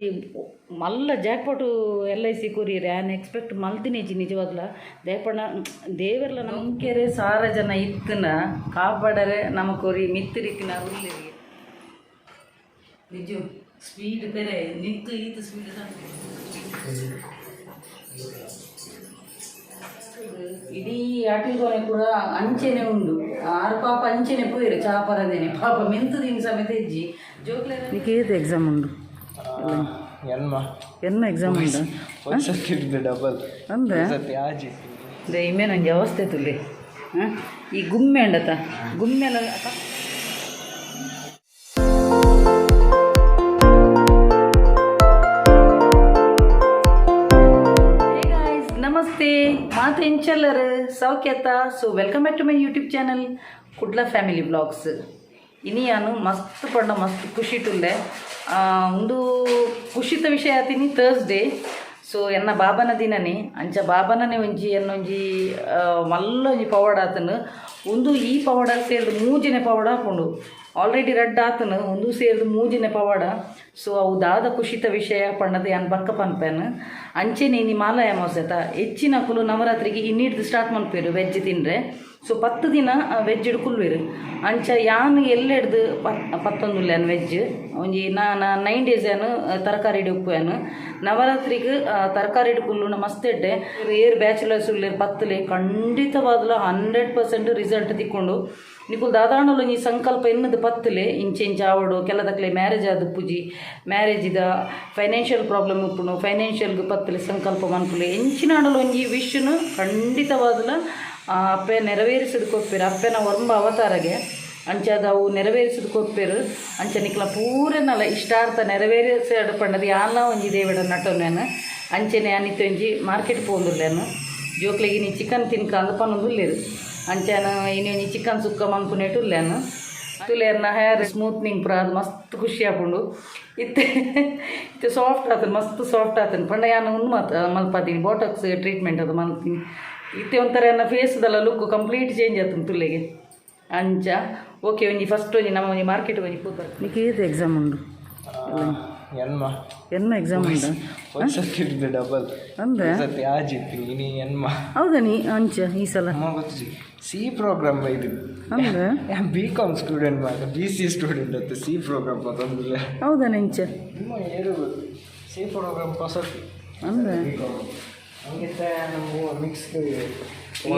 ಈ ಮಲ್ಲ ಜಾಕ್ಪಾಟು LIC ಕೊರಿಯರೆ an expect ಮಲ್ತಿನೇಜಿ ನಿಜವಾಗ್ಲ ದಯಪಣ ದೇವರ್ಲ ನಂಕೆರೆ ಸಾರ ಜನ ಇತ್ತನ ಕಾಪಾಡರೆ ನಮ್ಮ ಕೊರಿ ಮಿತ್ತಿರಿಕ್ಕಿನ ಉಳ್ಳಿರಿ ನಿಜ ಸ್ಪೀಡ್ ಬೇರೆ ನಿಂತು ಈತು ಸ್ಪೀಡ್ ಇಡೀ ಆಟಿಲ್ಗೋನೆ ಕೂಡ ಅಂಚೆನೆ ಉಂಡು ಆರು ಪಾಪ ಅಂಚೆನೆ ಪೋಯಿರು ಚಾಪರದೇನೆ ಪಾಪ ಮೆಂತದಿನ ಸಮೇತ ಇಜ್ಜಿ ಜೋಕ್ಲೆ ಏದು ಎಕ್ಸಾಮ್ ಉಂಡು ಎನ್ನ ಎಕ್ಸಾಮ್ ಉಂಡು ಡಬಲ್ ಅಂದರೆ ಇಮ್ಮೆ ನನಗೆ ಅವಸ್ಥೆ ತುಲ್ಲಿ ಈ ಗುಮ್ಮೆ ಉಂಡತ ಗುಮ್ಮೆಲ್ಲ ನಮಸ್ತೆ ಮಾತು ಎಂಚಲ್ಲರು ಸೌಖ್ಯತ so welcome back to my YouTube channel Kudla family blogs ಇನಿಯಾನು ಮಸ್ತ್ ಪಂಡ ಮಸ್ತ್ ಖುಷಿ ಟುಲ್ಲೆ ಒಂದು ಖುಷಿತ ವಿಷಯ ಆತೀನಿ ಥರ್ಸ್ಡೇ ಸೊ ಎನ್ನ ಬಾಬನ ದಿನನೇ ಅಂಚ ಬಾಬನನೇ ಒಂಜಿ ಎನ್ನೊಂಜಿ ಮಲ್ಲ ಒಂಜಿ ಪವಾಡ ಆತನು ಒಂದು ಈ ಪವಾಡ ಸೇರಿದು ಮೂಜಿನೆ ಪವಾಡ ಹಾಕೊಂಡು ಆಲ್ರೆಡಿ ರಡ್ಡ್ ಆತನು ಒಂದು ಸೇರಿದು ಮೂಜಿನೆ ಪವಾಡ ಸೊ ಅವು ದಾದ ಖುಷಿತ ವಿಷಯ ಪಂಡದ ಯಾನ್ ಬಕ್ಕ ಪನ್ಪೇನು ಅಂಚೆನೆ ಇನಿ ಮಾಲಯ ಮೋಸತ ಹೆಚ್ಚಿನ ಕುಲು ನವರಾತ್ರಿಗೆ ಇನ್ನಿಡ್ದು ಸ್ಟಾರ್ಟ್ ಮನ್ಪೇರು ವೆಜ್ ತಿಂದರೆ ಸೊ 10 ದಿನ ವೆಜ್ ಹಿಡ್ಕೊಳ್ವೇರು ಅಂಚ ಯಾನು ಎಲ್ಲೆಡ್ದು ಪತ್ತೊಂದುಲ್ಲೇನು ವೆಜ್ ಒಂಜಿ ನಾನು 9 days ಏನು ತರಕಾರಿ ಹಿಡಿಯೋನು ನವರಾತ್ರಿಗೆ ತರಕಾರಿ ಹಿಡ್ಕೊಲ್ಲುನ ಮಸ್ತ್ ಎಡ್ಡೆ ಏರ್ ಬ್ಯಾಚುಲರ್ಸ್ ಉಳ್ಳೇರು ಪತ್ತಲೆ ಖಂಡಿತವಾದ್ಲು 100% ರಿಸಲ್ಟ್ ತಿಕ್ಕೊಂಡು ನಿಕುಲ್ ದಾದಾಣಲು ಈ ಸಂಕಲ್ಪ ಎನ್ನದು ಪತ್ತಲೆ ಇಂಚೆಂಚ ಆವಡು ಕೆಲದಕ್ಲೆ ಮ್ಯಾರೇಜ್ ಆದ ಪೂಜಿ ಮ್ಯಾರೇಜಿದ ಫೈನಾನ್ಷಿಯಲ್ ಪ್ರಾಬ್ಲಮ್ ಉಪ್ಪುನು ಫೈನಾನ್ಷಿಯಲ್ಗೆ ಪತ್ತಲೆ ಸಂಕಲ್ಪ ಮನ್ಪುಲೆ ಎಂಚಿನಾಡಲು ಒಂಜಿ ವಿಶ್ನು ಖಂಡಿತವಾದ್ಲ ಅಪ್ಪೆ ನೆರವೇರಿಸಿದ ಕೊಪ್ಪೇರು ಅಪ್ಪೆನ ಒರ್ಂಬ ಅವತಾರಗೆ ಅಂಚದ ಅವು ನೆರವೇರಿಸಿದ ಕೊಪ್ಪೇರು ಅಂಚ ನಿಕ್ಲ ಪೂರನಲ್ಲ ಇಷ್ಟಾರ್ಥ ನೆರವೇರಿಸಿದ ಪಂಡದು ಯಾನ ಒಂಜಿ ದೇವಡ ನಟನೇನು ಅಂಚೆನೆ ಅನಿತ್ತು ಒಂಜಿ ಮಾರ್ಕೆಟ್ ಪೋಂದುಲ್ಲೇನು ಜೋಕ್ಲೆಗೆ ನೀ ಚಿಕನ್ ತಿನ್ಕ ಅಂದ ಪನ್ನೊಂದುಲ್ಲೇರು ಅಂಚನ ಇನ್ನೊಂಜಿ ಚಿಕನ್ ಸುಕ್ಕ ಮನ್ಪುನೇಟು ಉಲ್ಲೇನು ತುಲೇರ್ನ ಹೇರ್ ಸ್ಮೂತ್ನಿಂಗ್ ಪುರ ಅದು ಮಸ್ತ್ ಖುಷಿ ಆಪುಂಡು ಇತ್ತೆ ಸಾಫ್ಟ್ ಆತನು ಮಸ್ತ್ ಸಾಫ್ಟ್ ಆತನು ಪಂಡ ಯಾನು ಮಲ್ಪಾತೀನಿ ಬಾಟಕ್ಸ್ ಟ್ರೀಟ್ಮೆಂಟ್ ಅದು ಮಲ್ತೀನಿ ಇತ್ತೆ ಒಂಥರ ನನ್ನ ಫೇಸ್ದಲ್ಲ ಲುಕ್ ಕಂಪ್ಲೀಟ್ ಚೇಂಜ್ ಆಯ್ತು ತುಳ್ಳೆಗೆ ಅಂಚ ಓಕೆ ಒಂಜಿ ಫಸ್ಟ್ ಒಂಜಿ ನಮ್ಮ ಒಂಜಿ ಮಾರ್ಕೆಟ್ ಒಂಜಿ ಕೂತ ನಿಕ್ಕೆ ಏದು ಎಕ್ಸಾಮ್ ಉಂಡು ಎನ್ನ ಎಕ್ಸಾಮ್ ಉಂಡು ಡಬಲ್ ಅಂದ್ರೆ ಹೌದಾ ನೀ ಅಂಚ ಈ ಸಲ ಸಿ ಪ್ರೋಗ್ರಾಮ್ ಇದು ಅಂದ್ರೆ BCom ಸ್ಟೂಡೆಂಟ್ BC ಸ್ಟೂಡೆಂಟ್ ಅಂತ ಸಿ ಪ್ರೋಗ್ರಾಮ್ ಪತ್ತೊಂದಿಲ್ಲ ಹೌದಾ ಇಂಚ ಸಿ ಪ್ರೋಗ್ರಾಮ್ ಪಸತಿ ಅಂದ್ರೆ ಮಿಕ್ಸ್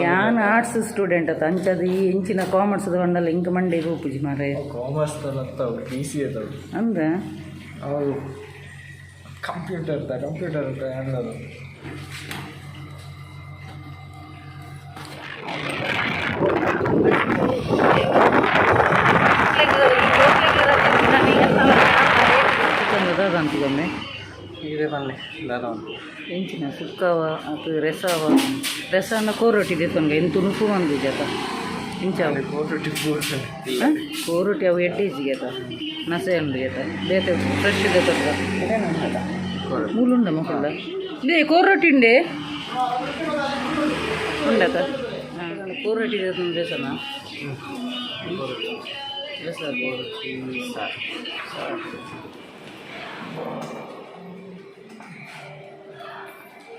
ಯಾನ್ ಆರ್ಟ್ಸ್ ಸ್ಟೂಡೆಂಟ್ ಅತ್ತ ಅಂಚದು ಈ ಎಂಚಿನ ಕಾಮರ್ಸ್ದ ಬಂಡಲ್ಲ ಇಂಕ ಮಂಡೆ ಹೋಪುಜಿ ಮಾರೆ ಕಾಮರ್ಸ್ BC ಅದ ಅಂದ್ರೆ ಅವು ಕಂಪ್ಯೂಟರ್ ಅಂತ ಅನ್ನೋದು ಅಂತಿಗೊಮ್ಮೆ ಇದೆ ಬನ್ನಿ ಎಂಚಿನ ಸುಕ್ಕವ ಅದು ರೆಸನ ಕೋರೊಟ್ಟಿದೆ ತೊಂಗೆ ಎಂತ ತುಣುಪು ಒಂದು ಜತ ಇಂಚಾವ ಕೋರೊಟ್ಟಿ ಅವು ಎಡ್ಡೇಜಿಗೆ ಅದ ನಸೆ ಉಂಡು ಜತ ಬೇತೆ ಫ್ರೆಶ್ ಇದೆ ತೊಂಗ ಮೂಲುಂಡ ಮಕ್ಕಳ ಇದೇ ಕೋರೊಟ್ಟಿ ಉಂಡೆ ಉಂಡಕ ಕೋರೊಟ್ಟಿ ಇದೆ ತುಂಬ ರೆಸನ ರೆಸ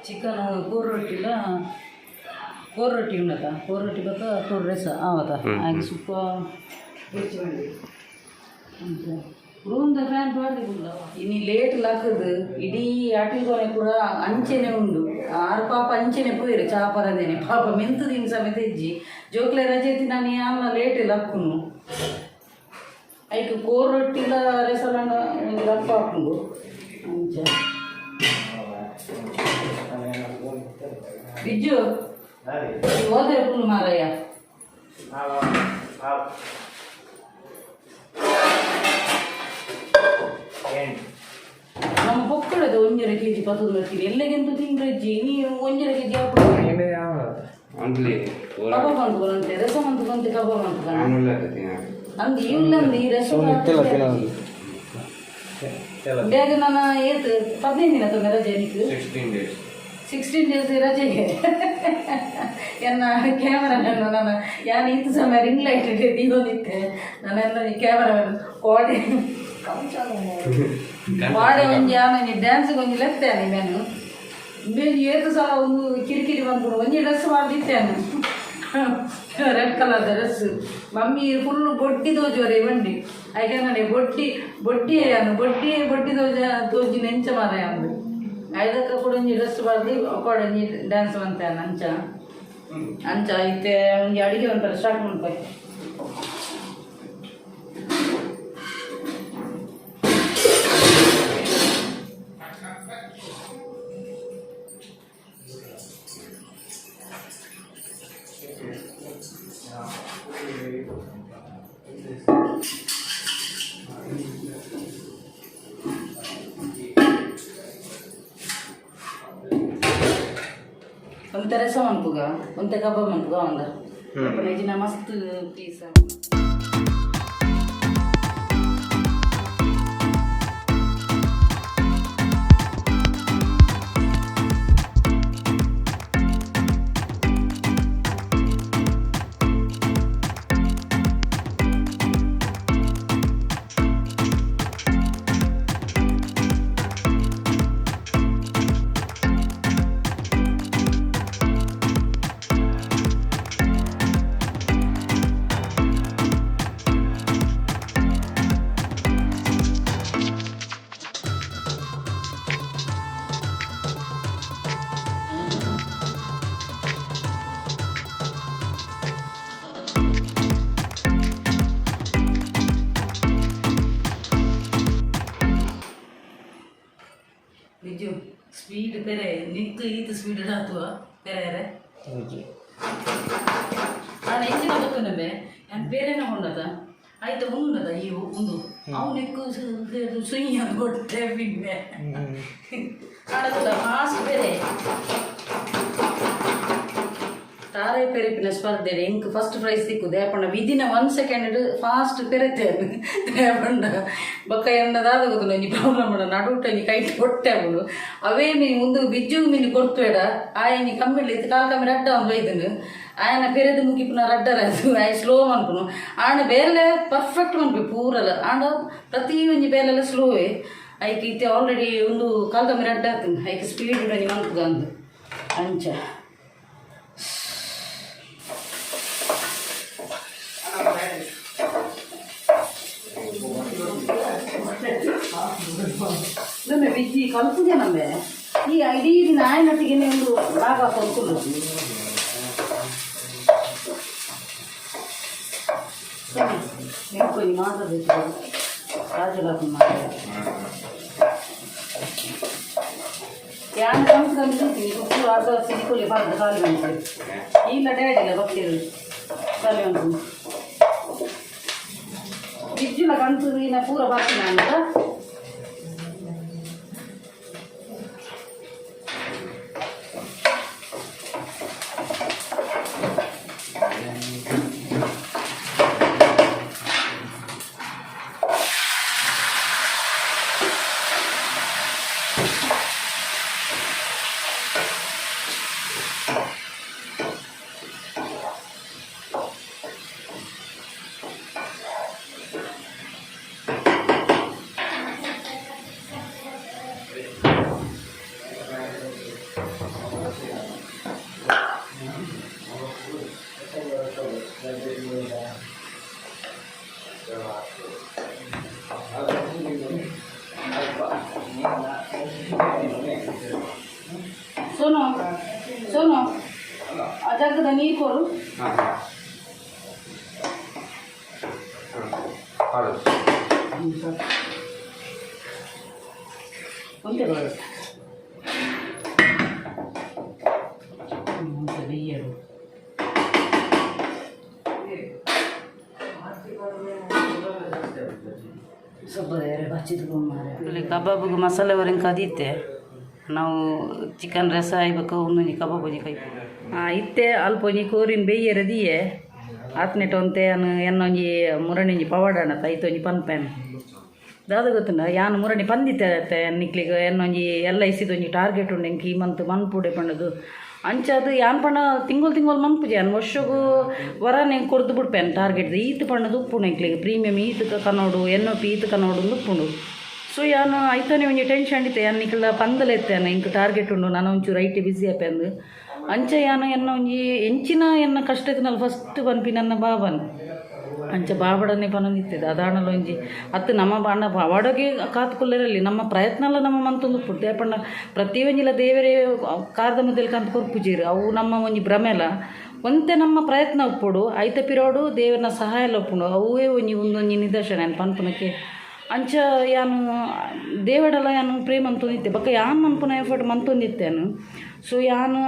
ಚಿಕನ್ ಕೋರೊಟ್ಟಿಲ ಕೋರೊಟ್ಟಿ ಉಂಡತ ಕೋರೊಟ್ಟಿ ಬತ್ತ ಕೋರ್ ರೆಸ ಆವತ್ತ ಹಾಗೆ ಸುಪ್ಪ ರೂಮ್ದ ಫ್ಯಾನ್ ಪಾಡ್ದಿಲ್ಲ ಇನ್ನು ಲೇಟ್ ಲಾಕದು ಇಡೀ ಆಟಿಲ್ಗೋನೆ ಕೂಡ ಅಂಚೆನೆ ಉಂಡು ಆರು ಪಾಪ ಅಂಚೆನೆ ಪೋಯಿರು ಚಾಪರದೇನೆ ಪಾಪ ಮೆಂತದಿನ ಸಮೇತ ಇಜ್ಜಿ ಜೋಕ್ಲೆ ರಜೆ ನಾನು ಯಾವನ ಲೇಟ್ ಲಕ್ಕುನು ಐಕ್ ಕೋರೊಟ್ಟಿಲ ರೆಸಲನ್ನ ಒಂದು ಲಪ್ಪ ಹಾಕೊಂಡು ಅಂಚ ಬಿಜ್ಜು ಹೋದ್ರೆ ಫುಲ್ ಮಾರಯ್ಯ ನಮ್ಮ ಪೊಕ್ಕಳದ 1.5 kg ಪತ್ತದು ಬರ್ತೀನಿ ಎಲ್ಲಗೆಂತ ತಿಂಗ್ರಜ್ಜಿ ನೀವು 1.5 kg ಕಬಾಬ್ ಅಂದ್ಕೊಂಡೆ ರಸ ಅಂದ್ಕೊಂತೆ ಕಬಾಬ್ ಅಂದ್ಕೊಂಡೆ ಅಂದು ಇಲ್ಲಂದು ಈ ರಸ ಬೇಗ ನಾನು ಏತು 15 ದಿನ ತೊಂದರೆ ರಜೆ ನಿಕ್ಕು 16 days ರಜೆಗೆ ಎನ್ನ ಕ್ಯಾಮರಾಮನ್ನು ನಾನು ಯಾನು ಇಂಥ ಸಮಯ ರಿಂಗ್ ಲೈಟ್ ದೀವೋದಿತ್ತೆ ನಾನೆಲ್ಲ ಕ್ಯಾಮರಾಮನ್ ಕೋಟೆ ವಾಡೆ ಒಂಜಿ ಆಮೇಲೆ ಡ್ಯಾನ್ಸ್ಗೆ ಒಂಜಿ ಲೆತ್ತೇನೆ ನಾನು ಮೇನ್ ಏದು ಸಲ ಒಂದು ಕಿರಿಕಿರಿ ಬಂದ್ಬಿಡು ಒಂಜಿ ಡ್ರೆಸ್ ಮಾಡಿದ್ದೇನೆ red colour dress mummy full ಬೊಡ್ಡಿ ತೋಜುವರೆ ಬಂಡಿ ಆಯ್ಕೆ ನೋಡಿ ಬೊಡ್ಡಿ ತೋಜಿ ನೆಂಚ ಮಾರ ಅಂದು ಐದಕ್ಕೆ ಕೂಡ ಒಂಜಿ ಡ್ರೆಸ್ ಬಾರ್ದು ಕೊಡೊಂಜಿ ಡ್ಯಾನ್ಸ್ ಮಾಡ್ತೇನೆ ಅಂಚ ಐತೆ ಒಂಜಿ ಅಡುಗೆ ಒಂಥರ ಸ್ಟಾರ್ಟ್ ಮಾಡ್ಬೇಕು. ಒಂತೆ ರಸ ಮನ್ಪುಗ ಒಂತೆ ಕಬಾಬ್ ಮನ್ಪುಗ ಒಂದ ನೆಜಿನ ಮಸ್ತ್ ಪೀಸ್ ಬಿಜು ಸ್ಪೀಡ್ ಬೇರೆ ನಿಂತು ಈತು ಸ್ಪೀಡ್ ಹಾತುವ ಬೇರೆ ನಾನು ಹೆಚ್ಚಿನ ಗೊತ್ತುನಬೆ ನಾನು ಬೇರೆನೇ ಹೊಂಡದ ಆಯ್ತಾ ಉಂಡದ ಈ ಒಂದು ಅವನಿಕ್ಕು ಸುಯ್ಯ ಕೊಟ್ಟೆ ಬಿಡ್ಬೆ ಕಾಣದ ಫಾಸ್ಟ್ ಬೇರೆ ತಾರೆ ಪೆರಿಪಿನ ಸ್ಪರ್ಧೆ ಎಂಕ್ ಫಸ್ಟ್ ಪ್ರೈಸ್ ಸಿಕ್ಕು ದೇಪಣ್ಣ ವಿದಿನ 1 ಸೆಕೆಂಡ್ ಫಾಸ್ಟ್ ಪೆರೆತೇನು ದೇಪಣ್ಣ ಬೊಕ್ಕ ಎನ್ನದಾದ ಗೊತ್ತು ನೀ ಪ್ರಾಬ್ಲಮ್ ಮಾಡ ನಡುಟ ನೀ ಕೈ ಕೊಟ್ಟೆ ಅವಳು ಅವೇ ಮೀನು ಮುಂದೆ ಬಿಜ್ಜು ಮೀನು ಕೊಡ್ತೇಡ ಆಯ ನೀ ಕಮ್ಮಿಲಿ ಕಾಲು ಕಮ್ಮಿ ರಡ್ಡ ಒಂದು ಒಯ್ದನು ఆయన పెరది ముగిపిన రడ్డరాదు ఆయన స్లో అనుకును ఆయన ಬೇರೆ ಪರ್ಫೆಕ್ಟ್ ಮನ್ಬೇಕು ಪೂರಲ್ಲ ಆಂಡ ಪ್ರತಿ ಒಂಜಿ ಬೇಲೆಲ್ಲ ಸ್ಲೋವೇ ಐಕೆ ಇತ್ತೆ ಆಲ್ರೆಡಿ ಒಂದು ಕಾಲು ಕಮ್ಮಿ ರಡ್ಡ ಆಗ್ತದೆ ಐಕೆ ಸ್ಪೀಡ್ ಉಂಟು ಮನ್ಪುಗ ಅಂದು ಅಂಚ ನಮ್ಮೆ ಬಿಜ್ಜಿ ಕಲ್ತಿದೆ ನಮ್ಮೆ ಈ ಇಡೀ ದಿನ ಆಯನೊಟ್ಟಿಗೆ ಒಂದು ಭಾಗ ಕಲ್ತಿಲ್ಲ కొన్ని మాటలు రాజులకు మాట ಯಾನ್ ಸಂಸ್ಕೃತಿ ಉಪ್ಪು ಆಗ ಸಿಕ್ಕೋಲಿ ಬರ್ತದೆ ಖಾಲಿ ಬಂದ್ಕೊಳ್ಳಿ ಇಲ್ಲ ಡೇಡಿಲ್ಲ ಬರ್ತೀರಿ ಖಾಲಿ ಬಂದು ಬಿಜ್ಜುನ ಕಂತು ನಾ ಪೂರ ಬರ್ತೀನಿ ಅಂತ सोनो सोनो अजगद ನೀರು ಕೊಡು ಒಂದೇ ಬರ ಬೆಯ್ಯರು ಸ್ವಲ್ಪ ಬಚ್ಚಿದ್ಕೊಂಡು ಕಬಾಬ್ಗೆ ಮಸಾಲೆ ಹೊರಂಗೆ ಕದೀತೆ ನಾವು ಚಿಕನ್ ರಸ ಆಯ್ಬೇಕು ಒಂದೊಂದು ಕಬಾಬ್ ಒಂಜಿ ಕೈ ಇತ್ತೆ ಅಲ್ಪ ಒಂಜಿ ಕೋರಿನ ಬೇಯ್ಯರದಿಯೇ ಆತ್ನೆಟ್ ಒಂತೆ ಎನ್ನೊಂಜಿ ಮುರಣಿ ಪವಾಡಣ ಐತೊಂಜಿ ಪನ್ಪೆನ್ ದಾದ ಗೊತ್ತುಂಡ ಯಾನು ಮುರಣಿ ಪಂದಿತ್ತೆ ನಿಕ್ಲಿಗೆ ಎನ್ನೊಂಜಿ ಎಲ್ಲ ಇಸಿದೊಂಜಿ ಟಾರ್ಗೆಟ್ ಉಂಡು ಎಂಕಿ ಈ ಮಂತ್ ಮನ್ಪುಡೆ ಪಂಡದು ಅಂಚದು ಯಾನ್ ಪಂಡ ತಿಂಗಳು ಮನ್ಪುಜೆ ಅನ್ ವರ್ಷಗೂ ವರನೆ ಕೊರ್ದು ಬಿಡ್ಪೇನು ಟಾರ್ಗೆಟ್ ಈತು ಪಂಡದು ಉಪ್ಪುಂಡು ಎಂಕ್ಲಿಗೆ ಪ್ರೀಮಿಯಮ್ ಈತು ಕನ್ನೋಡು NOP ಈತು ಕನ್ನೋಡು ಉಪ್ಪುಂಡು ಸೊ ಯಾನು ಆಯ್ತಾನೆ ಒಂಜಿ ಟೆನ್ಷನ್ ಇತ್ತೆ ಯಾನು ನಿಕಲ್ದ ಪಂದಲೆತ್ತೇನೆ ಇಂಕ ಟಾರ್ಗೆಟ್ ಉಂಡು ನಾನು ಒಂಚೂರು ಐಟಿ ಬಿಸಿ ಆಪೆಂದು ಅಂಚ ಯಾನು ಎನ್ನ ಒಂಜಿ ಎಂಚಿನ ಎನ್ನ ಕಷ್ಟದ ಫಸ್ಟ್ ಪನ್ಪಿ ನನ್ನ ಬಾಬನ್ ಅಂಚ ಬಾಬಡನ್ನೇ ಪನೊಂದಿತ್ತದ ಅದಾಣಲ ಒಂಜಿ ಅತ್ತು ನಮ್ಮ ಬಾಣ ಬಾವಡಗೆ ಕಾತ್ಕೊಳ್ಳಿರಲಿ ನಮ್ಮ ಪ್ರಯತ್ನ ಎಲ್ಲ ನಮ್ಮ ಮಂತೊಂದು ಪುಟ್ಟು ಯಾಪಣ್ಣ ಪ್ರತಿ ಒಂಜಿಲ ದೇವರೇ ಕಾರದ ಮೊದಲು ಕಂತ ಕೊರ್ಪುಜೀರು ಅವು ನಮ್ಮ ಒಂಜಿ ಭ್ರಮೆಲ ಒಂತೆ ನಮ್ಮ ಪ್ರಯತ್ನ ಉಪ್ಪುಡು ಐತ ಪಿರೋಡು ದೇವರನ ಸಹಾಯ ಎಲ್ಲ ಉಪ್ಪುಂಡು ಅವೇ ಒಂದೊಂಜಿ ನಿದರ್ಶನ ಏನು ಪನ್ಪುನಕ್ಕೆ ಅಂಚ ಯಾನು ದೇವಡಲ್ಲ ಯಾನು ಪ್ರೇಮ ಅಂತಂದಿತ್ತೆ ಬಕ್ಕ ಯಾನು ಮನ್ಪುನ ಎಫರ್ಟ್ ಮಂತೊಂದಿತ್ತೇನು ಸೊ ಯಾನು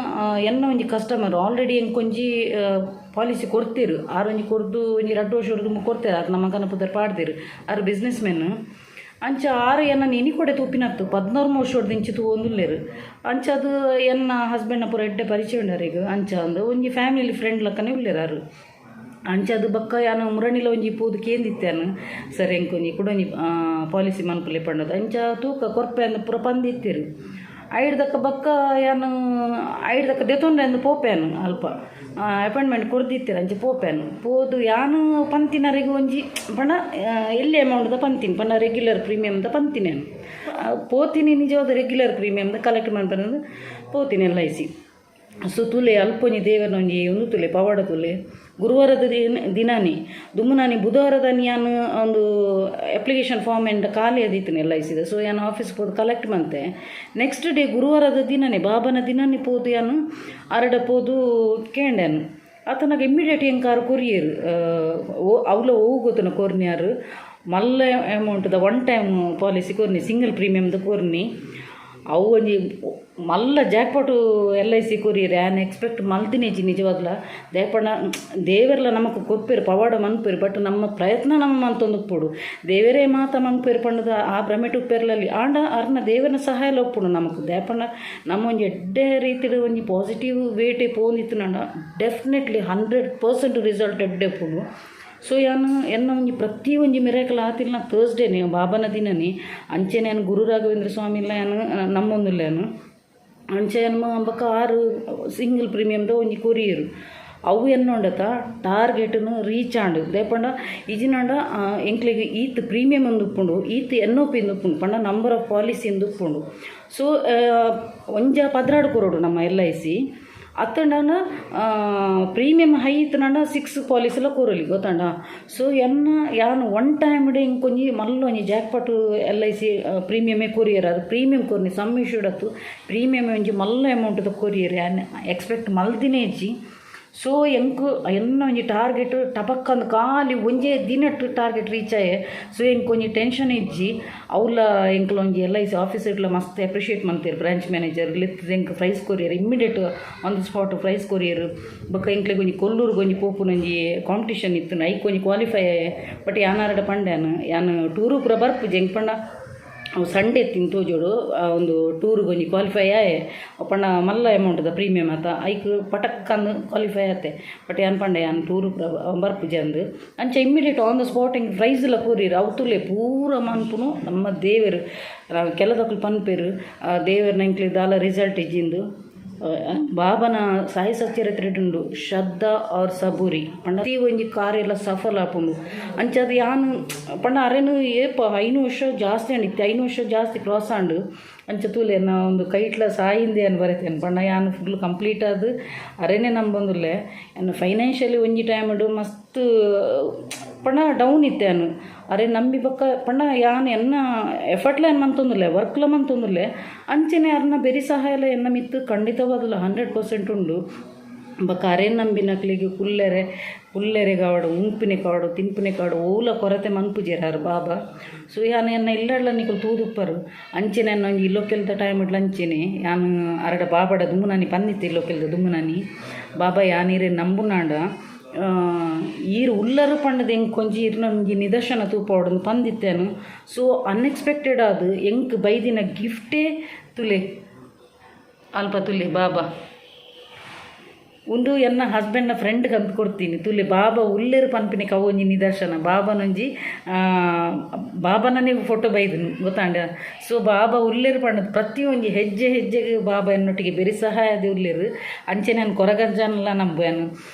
ಎನ್ನ ಒಂಜಿ ಕಸ್ಟಮರ್ ಆಲ್ರೆಡಿ ಎಂಕೊಂಜಿ ಪಾಲಿಸಿ ಕೊಡ್ತೀರು ಒಂಜಿ ಕೊರ್ದು ಒಂಜಿ 2 ವರ್ಷ ಹೊರದು ಕೊಡ್ತಾರೆ ಅದು ನಮ್ಮ ಕನಪುದರ್ ಪಾಡ್ದಿರು ಬಿಸ್ನೆಸ್ ಮೆನ್ ಅಂಚ ಎನ್ನ ನೆನಿ ಕೊಡೆ ತೂಪಿನತ್ತು 14 ವರ್ಷ ಹೊಡೆದು ಇಂಚು ಒಂದುಲ್ಲೇರು ಅಂಚ ಅದು ಎನ್ನ ಹಸ್ಬೆಂಡ್ನ ಪೂರ ಎಡ್ಡೆ ಪರಿಚಯ ಉಂಡಾರೀಗ ಅಂಚ ಅಂದು ಒಂಜಿ ಫ್ಯಾಮಿಲಿ ಫ್ರೆಂಡ್ ಲಕ್ಕನೆ ಉಳ್ಳೇರಾರು ಅಂಚ ಅದು ಬಕ್ಕ ಯಾನು ಮುರಣಿಲ ಒಂಜಿ ಪೂದು ಕೇಂದಿತ್ತೇನು ಸರಿ ಎಂಕೊಂಜಿ ಕುಡೊಂಜಿ ಪಾಲಿಸಿ ಮನ್ಪುಲೆ ಪಂಡದು ಅಂಚ ತೂಕ ಕೊರ್ಪೆ ಅಂದು ಪೂರ ಪಂದಿತ್ತಿರು ಐಡ್ದಕ್ಕ ಬಕ್ಕ ಯಾನು ಐಡ್ದಕ್ಕ ದೆತೊಂಡೆ ಅಂದು ಪೋಪೇನು ಅಲ್ಪ ಅಪಾಯಿಂಟ್ಮೆಂಟ್ ಕೊಡ್ದಿತ್ತೀರ ಅಂಚೆ ಪೋಪೇನು ಪೋದು ಯಾನು ಪಂತಿನರಿಗೆ ಒಂಜಿ ಪಂಡ ಎಲ್ಲಿ ಅಮೌಂಟ್ದ ಪಂತೀನಿ ಪಂಡ ರೆಗ್ಯುಲರ್ ಪ್ರೀಮಿಯಮ್ದ ಪಂತಿನೇನು ಪೋತೀನಿ ನಿಜವಾದ ರೆಗ್ಯುಲರ್ ಪ್ರೀಮಿಯಮ್ದ ಕಲೆಕ್ಟ್ ಮಾಡ್ಬಂದು ಪೋತೀನಿ LIC ಸೊ ತುಲೆ ಅಲ್ಪೊಂಜಿ ದೇವರನ ಒಂಜಿ ಒಂದು ತುಲೆ ಪವಾಡ ತುಲೆ ಗುರುವಾರದ ದಿನಾನಿ ದುಮ್ಮನಾನಿ ಬುಧವಾರದ ಯಾನು ಒಂದು ಅಪ್ಲಿಕೇಶನ್ ಫಾರ್ಮ್ ಎಂಡ ಖಾಲಿ ಆದಿತ್ತು LICದ ಸೊ ಯಾನು ಆಫೀಸ್ಗೆ ಹೋದು ಕಲೆಕ್ಟ್ ಮಂತೆ ನೆಕ್ಸ್ಟ್ ಡೇ ಗುರುವಾರದ ದಿನನೇ ಬಾಬನ ದಿನನೇ ಪೋದು ಯಾನು ಅರಡ ಪೋದು ಕೇಂಡೇನು ಆತನಾಗ ಇಮ್ಮಿಡಿಯೇಟ್ ಎಂಕಾರು ಕೊರಿಯರು ಅವಳ ಹೋಗೋತನ ಕೊರ್ನಿಯಾರು ಮಲ್ಲ ಅಮೌಂಟ್ದ 1 ಟೈಮ್ ಪಾಲಿಸಿ ಕೊರ್ನಿ ಸಿಂಗಲ್ ಪ್ರೀಮಿಯಮ್ದ ಕೊರ್ನಿ ಅವು ಒಂಜಿ ಮಲ್ಲ ಜಾಕ್ಪಾಟು LIC ಕೊರಿಯರು ಆ್ಯನ್ ಎಕ್ಸ್ಪೆಕ್ಟ್ ಮಲ್ತಿನೇಜಿ ನಿಜವಾಗ್ಲ ದೇಪಣ್ಣ ದೇವರೆಲ್ಲ ನಮಕ್ ಕೊಪ್ಪೇರು ಪವಾಡ ಮನ್ಪೇರು ಬಟ್ ನಮ್ಮ ಪ್ರಯತ್ನ ನಮ್ಮ ಮಂತೊಂದು ಉಪ್ಪುಡು ದೇವರೇ ಮಾತ ಮನ್ಪೇರು ಪಂಡದ ಆ ಭ್ರಮೆಟ್ ಉಪ್ಪೇರ್ಲಲ್ಲಿ ಆಂಡ ಅರ್ನ ದೇವರನ ಸಹಾಯ ಒಪ್ಪುಡು ನಮಕ್ ದೇಪಣ್ಣ ನಮ್ಮ ಒಂಜಿ ಎಡ್ಡೆ ರೀತಿಯ ಒಂಜಿ ಪಾಸಿಟಿವ್ ವೇಟೇ ಪೋಂದಿತ್ತು ನಂಡ ಡೆಫಿನೆಟ್ಲಿ 100% ರಿಸಲ್ಟ್ ಎಡ್ಡೆ ಪೋಡು ಸೊ ಯಾನು ಎನ್ನ ಒಂಜಿ ಪ್ರತಿ ಒಂಜಿ ಮಿರಾಕಲ್ ಆತಿಲ್ಲ ಥರ್ಸ್ಡೇನೆ ಬಾಬನ ದಿನನೇ ಅಂಚೆ ನಾನು ಗುರು ರಾಘವೇಂದ್ರ ಸ್ವಾಮಿ ಇಲ್ಲ ಯಾನು ನಮ್ಮೊಂದಿಲ್ಲೇನು ಅಂಚೆ ಏನು ಬಕ್ಕ 6 ಸಿಂಗಲ್ ಪ್ರೀಮಿಯಮ್ದ ಒಂಜಿ ಕೊರಿಯರು ಅವು ಎನ್ನೊಂಡತ ಟಾರ್ಗೆಟ್ನು ರೀಚ್ ಆಂಡು ದೇಪಂಡ ಇಜಿನಂಡ ಎಂಕ್ಲಿಗೆ ಈತ್ ಪ್ರೀಮಿಯಮ್ ಒಂದು ಉಪ್ಪುಂಡು ಈತ್ NOP ಇಂದು ಉಪ್ಪುಂಡು ಪಂಡ ನಂಬರ್ ಆಫ್ ಪಾಲಿಸಿ ಇಂದು ಉಪ್ಪುಂಡು ಸೊ ಒಂಜ ಪದ್ರಾಡು ಕೊರೋಡು ನಮ್ಮ LIC ಅತ್ತಂಡ ಪ್ರೀಮಿಯಮ್ ಹೈ ಇತ್ತಂಡ 6 ಪಾಲಿಸಿಲ ಕೊರಲಿ ಗೊತ್ತಂಡ ಸೊ ಎನ್ನ ಯಾನು 1 ಟೈಮ್ ಡೆ ಇಂಕೊಂಜಿ ಮಲ್ಲ ಒಂಜಿ ಜಾಕ್ಪಾಟ್ LIC ಪ್ರೀಮಿಯಮೇ ಕೊರಿಯರ್ ಅದು ಪ್ರೀಮಿಯಮ್ ಕೊರ್ನಿ ಸಮ್ ಇಶ್ಯೂಡತ್ತು ಪ್ರೀಮಿಯಮ್ ಒಂಜಿ ಮಲ್ಲ ಅಮೌಂಟ್ದ ಕೊರಿಯರ್ ಯಾನ್ ಎಕ್ಸ್ಪೆಕ್ಟ್ ಮಲ್ದಿನೇಜಿ ಸೊ ಎಂಕು ಎನ್ನ ಒಂಜಿ ಟಾರ್ಗೆಟ್ ಟಪಕ್ಕಂದು ಖಾಲಿ ಒಂಜೇ ದಿನಟ್ಟು ಟಾರ್ಗೆಟ್ ರೀಚ್ ಆಯೆ ಸೊ ಎಂಕೊಂಜಿ ಟೆನ್ಷನ್ ಇಜ್ಜಿ ಅವಳ ಎಂಕ್ಲ ಒಂಜಿ LIC ಆಫೀಸರ್ಲ ಮಸ್ತ್ ಅಪ್ರಿಷಿಯೇಟ್ ಮಾಡ್ತೀರಿ ಬ್ರಾಂಚ್ ಮ್ಯಾನೇಜರ್ ಲಿತ್ ಎಂಕ್ prize courier immediate on the spot prize courier ಬೊಕ್ಕ ಎಂಕ್ಲೆಗ್ ಒಂಜಿ ಕೊಲ್ಲೂರ್ಗೆ ಒಂಜಿ ಪೋಪುನೊಂಜಿ ಕಾಂಪಿಟೇಷನ್ ಇತ್ತು ಐಕ್ ಒಂಜಿ ಕ್ವಾಲಿಫೈ ಬಟ್ ಯಾನಾರಡ ಪಂಡ್ಯಾನು ಯಾನು ಟೂರು ಪೂರ ಬರ್ಪುಜಿ ಎಂಕ್ ಪಂಡ ಅವು ಸಂಡೇ ತಿಂತೋಜೋಡು ಒಂದು ಟೂರ್ಗೆ ಒಂಜಿ ಕ್ವಾಲಿಫೈ ಆಯೆ ಪಂಡ ಮಲ್ಲ ಅಮೌಂಟ್ದ ಪ್ರೀಮಿಯಮ್ ಆತ ಐಕ್ ಪಟಕ್ಕಂದು ಕ್ವಾಲಿಫೈ ಆತೆ ಬಟ್ ಯಾನ್ ಪಂಡ ಯಾನ್ ಟೂರು ಬರ್ಪುಜಿ ಅಂದು ಅಂಚೆ ಇಮ್ಮಿಡಿಯೇಟ್ ಆನ್ ದ ಸ್ಪಾಟ್ ಹಿಂಗೆ ಪ್ರೈಸ್ಲ ಕೊರಿಯರು ಅವತುಲೆ ಪೂರ ಮನ್ಪುನು ನಮ್ಮ ದೇವರು ಕೆಲದಕ್ಕಲು ಪನ್ಪೇರು ದೇವರನ ಇಂಕ್ಲಿ ದಾಲ ರಿಸಲ್ಟ್ ಇಜ್ಜಿಂದು ಬಾಬನ ಸಾಯಿ ಸಚ್ಚರಿತ್ರೆಡುಂಡು ಶ್ರದ್ಧಾ ಆರ್ ಸಬೂರಿ ಪಂಡ ಒಂಜಿ ಕಾರ್ಯ ಎಲ್ಲ ಸಫಲ ಆಪುಂಡು ಅಂಚ ಅದು ಯಾನು ಪಂಡ ಅರೇನು ಏಪ 5 ವರ್ಷ ಜಾಸ್ತಿ ಅಂಡಿತ್ತು 5 ವರ್ಷ ಜಾಸ್ತಿ ಕ್ರಾಸ್ ಆಂಡು ಅಂಚ ತೂಲೆ ನಾ ಒಂದು ಕೈಟ್ಲ ಸಾಯಿಂದೆ ಅನ್ ಬರೀತೇನೆ ಪಂಡ ಯಾನು ಫುಲ್ ಕಂಪ್ಲೀಟ್ ಆದು ಅರೇನೇ ನಂಬಂದುಲ್ಲೆ ಏನು ಫೈನಾನ್ಷಿಯಲಿ ಒಂಜಿ ಟೈಮ್ ಮಸ್ತ್ ಪಂಡ ಡೌನ್ ಇತ್ತೇನು ಅರೆ ನಂಬಿ ಬಕ್ಕ ಪಂಡ ಯಾನು ಎನ್ನ ಎಫರ್ಟ್ಲ ಏನು ಮಂತೊಂದುಲ್ಲೆ ವರ್ಕ್ಲ ಮಂತೊಂದುಲ್ಲೆ ಅಂಚೆನೆ ಅರ್ನ ಬೆರಿ ಸಹಾಯಲ ಎನ್ನ ಮಿತ್ತು ಖಂಡಿತವಾದಲ್ಲ 100% ಉಂಡು ಬಕ್ಕ ಅರೆ ನಂಬಿ ನಕ್ಲಿಗೆ ಕುಲ್ಲೆರೆ ಕಾವಡು ಉಂಪಿನೆ ಕಾವಡು ತಿನ್ಪಿನೆ ಕಾವಡು ಓಲ ಕೊರತೆ ಮನ್ಪುಜೇರಾರು ಬಾಬಾ ಸೊ ಯಾನು ಎನ್ನ ಇಲ್ಲಡ್ಲ ನಿಕಲು ತೂದುಪ್ಪರು ಅಂಚೆನೆ ಎನ್ನ ಒಂಜಿ ಇಲ್ಲೊಕ್ಕೆಲ್ದ ಟೈಮ್ ಇಡ್ಲ ಅಂಚೆನೆ ಯಾನು ಅರಡ ಬಾಬಡ ದುಮ್ಮುನಾನಿ ಪನ್ನಿತ್ತು ಇಲ್ಲೊಕ್ಕೆಲ್ದ ದುಮ್ಮುನಾನಿ ಬಾಬಾ ಯಾನೀರೆ ನಂಬುನಾಂಡ ಈರು ಉಲ್ಲರು ಪಂಡದ ಎಂಕ್ ಕೊಂಜಿ ಇರ್ನೊಂಜಿ ನಿದರ್ಶನ ತೂಪೋಡು ಪಂದಿತ್ತೇನು ಸೊ ಅನ್ಎಕ್ಸ್ಪೆಕ್ಟೆಡ್ ಆದು ಎಂಕ್ ಬೈದಿನ ಗಿಫ್ಟೇ ತುಲೆ ಅಲ್ಪ ತುಲೆ ಬಾಬಾ ಒಂದು ಎನ್ನ ಹಸ್ಬೆಂಡ್ನ ಫ್ರೆಂಡ್ ಕಂತು ಕೊಡ್ತೀನಿ ತುಲೆ ಬಾಬಾ ಉಲ್ಲೇರು ಪನ್ಪಿನಿ ಕವೊಂಜಿ ನಿದರ್ಶನ ಬಾಬನೊಂಜಿ ಬಾಬನನೇ ಫೋಟೋ ಬೈದನು ಗೊತ್ತಾಂಡ. ಸೊ ಬಾಬಾ ಉಲ್ಲೇರು ಪಂಡದು ಪ್ರತಿಯೊಂಜಿ ಹೆಜ್ಜೆ ಹೆಜ್ಜೆಗೆ ಬಾಬಾ ಎನ್ನೊಟ್ಟಿಗೆ ಬೆರಿ ಸಹಾಯದ ಉಲ್ಲೇರು ಅಂಚೆ ನಾನು ಕೊರಗಜ್ಜನಲ್ಲ ನಂಬಾನು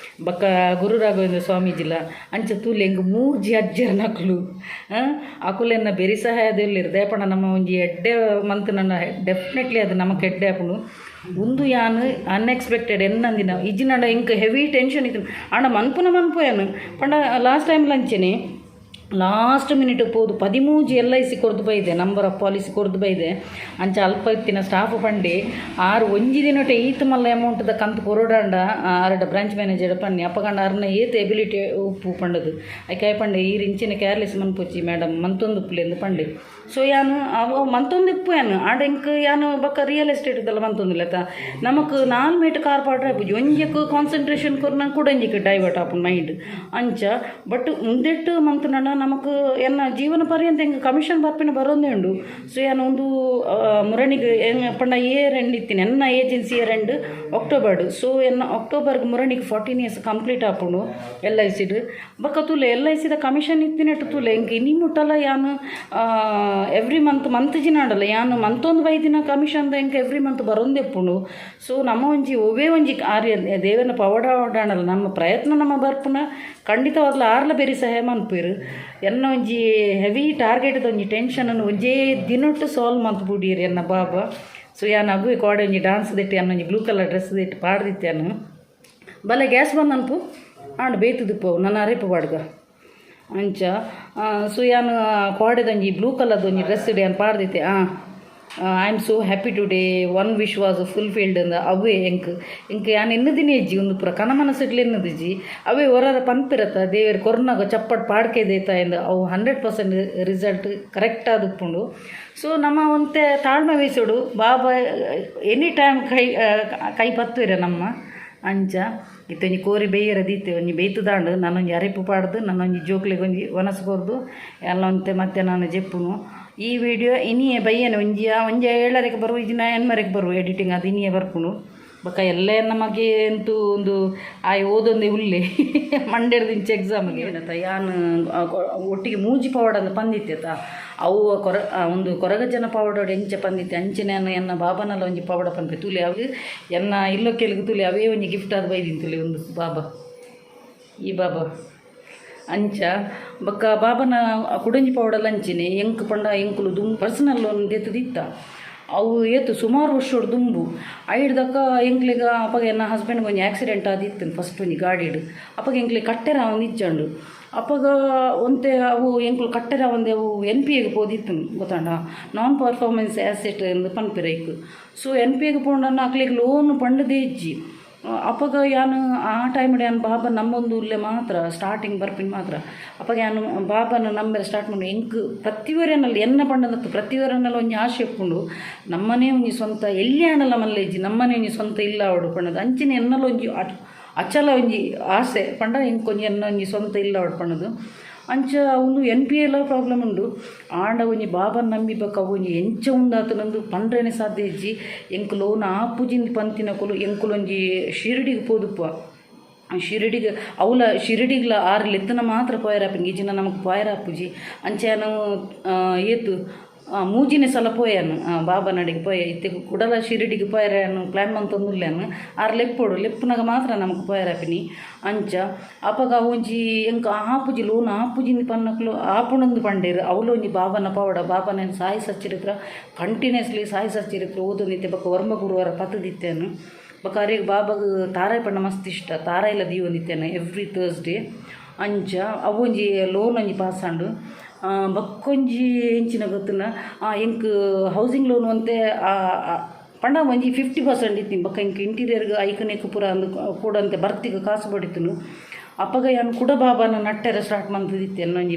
ಬಕ್ಕ ಗುರು ರಾಘವೇಂದ್ರ ಸ್ವಾಮೀಜಿಲ ಅಂಚೆ ತೂಲೆ ಎಂಗೆ ಮೂಜಿ ಅಜ್ಜರ ನಕಲು ಅಕುಲೆನ್ನ ಬೆರಿ ಸಹಾಯದ ಉಲ್ಲೇರು ದಯಪಂಡ ನಮ್ಮ ಒಂಜಿ ಎಡ್ಡೆ ಮಂತ್ ನನ್ನ ಡೆಫಿನೆಟ್ಲಿ ಅದು ನಮಗೆ ಎಡ್ಡೆ ಆಪುನು ಒಂದು ಯಾನು ಅನ್ಎಕ್ಸ್ಪೆಕ್ಟೆಡ್ ಎನ್ನಂದಿನ ಇಜ್ಜಿನಡ ಇಂಕ ಹೆವಿ ಟೆನ್ಷನ್ ಇತ್ತು ಆಂಡ ಮನ್ಪುನು ಪಂಡ ಲಾಸ್ಟ್ ಟೈಮ್ ಲಂಚನೆ ಲಾಸ್ಟ್ ಮಿನಿಟ್ ಪೋದು 13 LIC ಕೊರ್ದು ಬೈದೆ ನಂಬರ್ ಆಫ್ ಪಾಲಿಸಿ ಕೊರ್ದು ಬೈದೆ ಅಂಚ ಅಲ್ಪ ಇತ್ತಿನ ಸ್ಟಾಫ್ ಪಂಡೆ 1 ದಿನಟೆ ಈತ್ ಮಲ್ಲ ಅಮೌಂಟ್ದ ಕಂತು ಕೊರೋಡಾಂಡ ಆರಡ ಬ್ರಾಂಚ್ ಮ್ಯಾನೇಜರ್ ಪನ್ನಿ ಅಪ್ಪಗಂಡ ಅರ್ನ ಏತ್ ಎಬಿಲಿಟಿ ಉಪ್ಪು ಪಂಡದು ಐಕಾಯ್ ಪಂಡೆ ಈ ರಿಂಚಿನ ಕೇರ್ಲೆಸ್ ಮನ್ಪೊಚ್ಚಿ ಮೇಡಮ್ ಮಂತೊಂದು ಉಪ್ಪುಲೆಂದು ಪಂಡೆ. ಸೊ ಯಾನು ಅವ ಮಂತೊಂದು ಇಪ್ಪು ಯಾನು ಆಡ ಇಂಕ್ ಯಾನು ಬಕ್ಕ ರಿಯಲ್ ಎಸ್ಟೇಟ್ ಇದೆಲ್ಲ ಮಂತೊಂದಿಲ್ಲತ್ತ ನಮಕ್ 4 ಮೀಟ್ ಕಾರ್ ಪಾಡ್ರೆ ಆಪುಜಿ ಒಂಜಕ್ಕೆ ಕಾನ್ಸಂಟ್ರೇಷನ್ ಕೊರ್ನ ಕೂಡಂಜಿಕ್ಕೆ ಡೈವರ್ಟ್ ಆಪುನ್ ಮೈಂಡ್ ಅಂಚ ಬಟ್ ಮುಂದೆಟ್ಟು ಮಂತುನಡ ನಮಕ್ ಎನ್ನ ಜೀವನ ಪರ್ಯಂತ ಹೆಂಗೆ ಕಮಿಷನ್ ಬರ್ಪಿನ ಬರೋದೇ ಉಂಡು. ಸೊ ಯಾನು ಒಂದು ಮುರಣಿಗೆ ಹೆಂಗೆ ಪಂಡ ಇಯರ್ ಎಂಡ್ ಇತ್ತೀನಿ ಎನ್ನ ಏಜೆನ್ಸಿ ಇಯರ್ ಎಂಡ್ ಅಕ್ಟೋಬರ್ಡು. ಸೊ ಎನ್ನ ಅಕ್ಟೋಬರ್ಗೆ ಮುರಣಿಗೆ 14 years ಕಂಪ್ಲೀಟ್ ಆಪುಂಡು LIC'ಡು ಬಕ್ಕ ತುಲೆ LICದ ಕಮಿಷನ್ ಇತ್ತಿನಟ್ಟು ತುಲೆ ಹೆಂಗೆ ಇನಿ ಮುಟ್ಟಲ್ಲ ಯಾನು ಎವ್ರಿ ಮಂತ್ ಜಿನಾಡಲ್ಲ ಯಾನು ಮಂತೊಂದು ಬೈದಿನ ಕಮಿಷನ್ದ ಹೆಂಗೆ ಎವ್ರಿ ಮಂತ್ ಬರೋಂದೆಪ್ಪುಂಡು. ಸೊ ನಮ್ಮ ಒಂಜಿ ಒವೇ ಒಂಜಿ ಆರ್ಯ ದೇವನ ಪವಡಾಡಲ್ಲ ನಮ್ಮ ಪ್ರಯತ್ನ ನಮ್ಮ ಬರ್ಪುನ ಖಂಡಿತವಾಗ್ಲೂ ಆರ್ಲ ಬೇರೆ ಸಹಾಯ ಮನ್ಪೇರು ಎನ್ನ ಒಂಜಿ ಹೆವಿ ಟಾರ್ಗೆಟ್ದ ಒಂಜಿ ಟೆನ್ಷನನ್ನು ಒಂಜೇ ದಿನೊಟ್ಟು ಸಾಲ್ವ್ ಮಂತ್ಬಿಡೀರಿ ಎನ್ನ ಬಾಬಾ. ಸೊ ಯಾನು ಅಗುವೆ ಕೋಡೆ ಒಂಜಿ ಡಾನ್ಸ್ ದಿಟ್ಟು ಅನ್ನೊಂಜಿ ಬ್ಲೂ ಕಲರ್ ಡ್ರೆಸ್ ದಿಟ್ಟು ಪಾಡ್ದಿತ್ತಾನು ಬಲೆ ಗ್ಯಾಸ್ ಬಂದು ಅನ್ಪು ಆಂಡ್ ಬೇಯ್ತದಿಪ್ಪು ನನ್ನ ಅರೆಪು ಪಾಡ್ಗ ಅಂಚ. ಸೊ ಯಾನು ಕೋಡೆದೊಂಜಿ ಬ್ಲೂ ಕಲರ್ದು ಒಂಜಿ ಡ್ರೆಸ್ ಇಡಿ ಅನ್ ಪಾಡ್ದಿತ್ತೆ I am so happy today one wish was fulfilled ಅಂದ ಅವೇ ಎಂಕ್ ಯಾನು ಎನ್ನದಿನೇ ಇಜ್ಜಿ ಒಂದು ಪುರ ಕನಮನಸ್ಸುಗಳು ಎನ್ನದಿಜ್ಜಿ ಅವೇ ಹೊರರ ಪನ್ಪಿರತ್ತ ದೇವರು ಕೊರ್ನಾಗ ಚಪ್ಪಟ್ ಪಾಡ್ಕೆ ದೇತ ಎಂದು ಅವು 100% ರಿಸಲ್ಟ್ ಕರೆಕ್ಟ್ ಆದುಪ್ಪುಂಡು. ಸೊ ನಮ್ಮ ಒಂತೆ ತಾಳ್ಮೆ ವಹಿಸೋಡು ಬಾಬಾ ಎನಿ ಟೈಮ್ ಕೈ ಪತ್ತುವಿರ ನಮ್ಮ ಅಂಚ ಇತ್ತೊಂಜಿ ಕೋರಿ ಬೇಯರದಿತ್ತೆ ಒಂಜಿ ಬೇಯ್ತದಾಂಡು ನಾನೊಂಜಿ ಅರೆಪು ಪಾಡ್ದು ನನ್ನೊಂಜಿ ಜೋಕ್ಲಿಗೆ ಒಂಜಿ ಒನಸ್ಕೊರ್ದು ಎಲ್ಲ ಒಂತೆ ಮತ್ತೆ ನಾನು ಜೆಪ್ಪುನು. ಈ ವಿಡಿಯೋ ಇನಿಯೇ ಬೈಯನು ಒಂಜಿ 7:00ಕ್ಕೆ ಬರುವ ಇದಿನ 8:00ಕ್ಕೆ ಬರುವ ಎಡಿಟಿಂಗ್ ಅದು ಇನಿಯೇ ಬರ್ಪುನು ಬಕ್ಕ ಎಲ್ಲ ನಮಗೆ ಅಂತೂ ಒಂದು ಓದೊಂದೇ ಉಲ್ಲೆ ಮಂಡ್ಯದ ಎಕ್ಸಾಮಿಗೆ ಏನತ್ತ ಯಾನು ಒಟ್ಟಿಗೆ ಮೂಜಿ ಪವಾಡ ಅಂತ ಪಂದಿತ್ತ ಅವು ಒಂದು ಕೊರಗಜ್ಜನ ಪವಾಡ ಎಂಚ ಪಂದಿತ್ತೆ ಅಂಚನೆ ಎನ್ನ ಬಾಬನಲ್ಲ ಒಂಜಿ ಪವಾಡ ಪಂಪೆ ತುಲಿ ಅವು ಎನ್ನ ಇಲ್ಲೋ ಕೆಲ್ಗೆ ತುಲಿ ಅವೇ ಒಂಜಿ ಗಿಫ್ಟ್ ಅದು ಬೈದಿನಿ ತುಲಿ ಒಂದು ಬಾಬಾ ಈ ಬಾಬಾ ಅಂಚ ಬಕ್ಕ ಬಾಬನ ಕುಡಂಜಿ ಪೌಡರ್ ಅಂಚಿನಿ ಎಂಕ್ ಪಂಡ ಎಂಕುಲು ದುಂಬು ಪರ್ಸನಲ್ ಒಂದು ಎತ್ತದಿತ್ತ ಅವು ಏತು ಸುಮಾರು ವರ್ಷೋಡು ದುಂಬು ಐಡ್ದಕ್ಕ ಎಂಕ್ಲಿಗ ಅಪ್ಪಗೆ ನನ್ನ ಹಸ್ಬೆಂಡ್ಗೆ ಒಂದು ಆಕ್ಸಿಡೆಂಟ್ ಆದಿತ್ತು ಫಸ್ಟ್ ಒಂಜಿ ಗಾಡಿಡು ಅಪ್ಪಗೆ ಎಂಕ್ಲಿಗೆ ಕಟ್ಟೆರ ಒಂದು ಇಜ್ಜಂಡು ಅಪ್ಪಗ ಒಂತೆ ಅವು ಎಂಕ್ಲು ಕಟ್ಟೆರ ಒಂದೇ ಅವು NPAಗೆ ಪೋದಿತ್ತು ಗೊತ್ತಾಂಡ ನಾನ್ ಪರ್ಫಾರ್ಮೆನ್ಸ್ ಆ್ಯಸೆಟ್ ಎಂದು ಪನ್ಪಿರೈಕು. ಸೊ NPAಗೆ ಪೋಂಡನ್ನು ಅಕ್ಲಿಗೆ ಲೋನ್ ಪಂಡದೇ ಇಜ್ಜಿ ಅಪ್ಪಗ ಯಾನು ಆ ಟೈಮ್ಡೆ ಯಾನು ಬಾಬಾ ನಮ್ಮೊಂದು ಉಲ್ಲೆ ಮಾತ್ರ ಸ್ಟಾರ್ಟಿಂಗ್ ಬರ್ಪಿನ ಮಾತ್ರ ಅಪ್ಪಗೆ ಯಾನು ಬಾಬನ ನಂಬರ್ ಸ್ಟಾರ್ಟ್ ಮಾಡಿ ಎಂಕ್ ಪ್ರತಿವರನಲ್ಲಿ ಎನ್ನ ಪಂಡದತ್ತು ಪ್ರತಿವರನಲ್ಲಿ ಒಂಜಿ ಆಸೆ ಇಪ್ಪುಂಡು ನಮ್ಮನೇ ಒಂಜಿ ಸ್ವಂತ ಎಲ್ಲಿ ಆಣಲ್ಲ ಮಲ್ಲೇಜಿ ನಮ್ಮನೇ ಒಂಜಿ ಸ್ವಂತ ಇಲ್ಲ ಅವಡು ಪಂಡದು ಅಂಚಿನ ಎನ್ನಲ್ಲ ಒಂಜಿ ಅಚ್ಚಲ ಒಂಜಿ ಆಸೆ ಪಂಡ ಎಂಕ್ ಒಂಜಿ ಎನ್ನ ಒಂಜಿ ಸ್ವಂತ ಇಲ್ಲ ಅವಡು ಪಂಡದು ಅಂಚ ಒಂದು NPA ಪ್ರಾಬ್ಲಮ್ ಉಂಡು ಆಂಡ ಒಂಜಿ ಬಾಬನ ನಂಬಿಬೇಕ ಒಂಜಿ ಎಂಚ ಉಂಡಾತು ನಂದು ಪಂಡ್ರೇನೆ ಸಾಧ್ಯ ಇಜ್ಜಿ ಎಂಕ್ ಲೋನ್ ಆಪುಜಿಂದ ಪಂತಿನ ಕೊಲು ಎಂಕುಲೊಂಜಿ ಶಿರಡಿಗೆ ಪೋದುಪ್ಪ ಶಿರಡಿಗೆ ಅವಲ ಶಿರಡಿಗ್ಲ 6 ಲೆತ್ತನ ಮಾತ್ರ ಪೋಯರಾಪಿಂಗ್ ಈಜಿನ ನಮಗೆ ಪೋಯರಾಪುಜಿ ಅಂಚೆನು ಏತು ಮೂಜಿನೇ ಸಲ ಪೋಯನು ಬಾಬಾ ನಡಿಗೆ ಪೋಯ ಇತ್ತೆ ಕುಡಲ ಶಿರಡಿಗೆ ಪೋಯರನು ಪ್ಲ್ಯಾನ್ ಮಂತೊಂದುಲ್ಲೇನು 6 ಲೆಪ್ಪೋಡು ಲೆಪ್ಪನಾಗ ಮಾತ್ರ ನಮಗೆ ಪೋಯರಾಪಿನಿ ಅಂಚ ಅಪ್ಪಗ ಒಂಜಿ ಎಂಕ ಆಪುಜಿ ಲೋನ್ ಆಪುಜಿಂದ ಪನ್ನಕ್ಲು ಆಪುಣಂದು ಪಂಡೇರು ಅವಳು ಒಂಜಿ ಬಾಬನ ಪವಡ ಬಾಬನ ಸಾಯಿ ಸಚ್ಚಿರಿತ್ರ ಕಂಟಿನ್ಯೂಸ್ಲಿ ಸಾಯಿ ಸಚ್ಚಿರಿತ್ರ ಓದು ನಿತ್ಯ ಬಕ್ಕ ವರ್ಮ ಗುರುವಾರ ಪತ್ತದಿತ್ತೇನು ಬಕ್ಕ ಅರಿಗೆ ಬಾಬಾಗ ತಾರಾಯಿ ಪಂಡ ಮಸ್ತ್ ಇಷ್ಟ ತಾರಾಯಿಲ ದೀವ ನಿತ್ತೇನೆ ಎವ್ರಿ ಥರ್ಸ್ಡೇ ಅಂಚ ಅವೊಂಜಿ ಲೋನ್ ಒಂಜಿ ಪಾಸಾಂಡು ಬಕ್ಕೊಂಜಿ ಎಂಚಿನ ಗೊತ್ತಿನ ಎಂಕ್ ಹೌಸಿಂಗ್ ಲೋನ್ ಅಂತೆ ಪಂಡ ಒಂಜಿ 50% ಇತ್ತೀನಿ ಬಕ್ಕ ಇಂಕ ಇಂಟೀರಿಯರ್ಗೆ ಐಕನೇಕ ಪೂರ ಅಂದು ಕೂಡ ಅಂತೆ ಬರ್ತಿಗೆ ಕಾಸು ಬಡಿತನು ಅಪ್ಪಗ ಏನು ಕೂಡ ಬಾಬಾನ ನಟ್ಟೆರ ಸ್ಟಾರ್ಟ್ ಮಂತದಿತ್ತೆ ಒಂಜಿ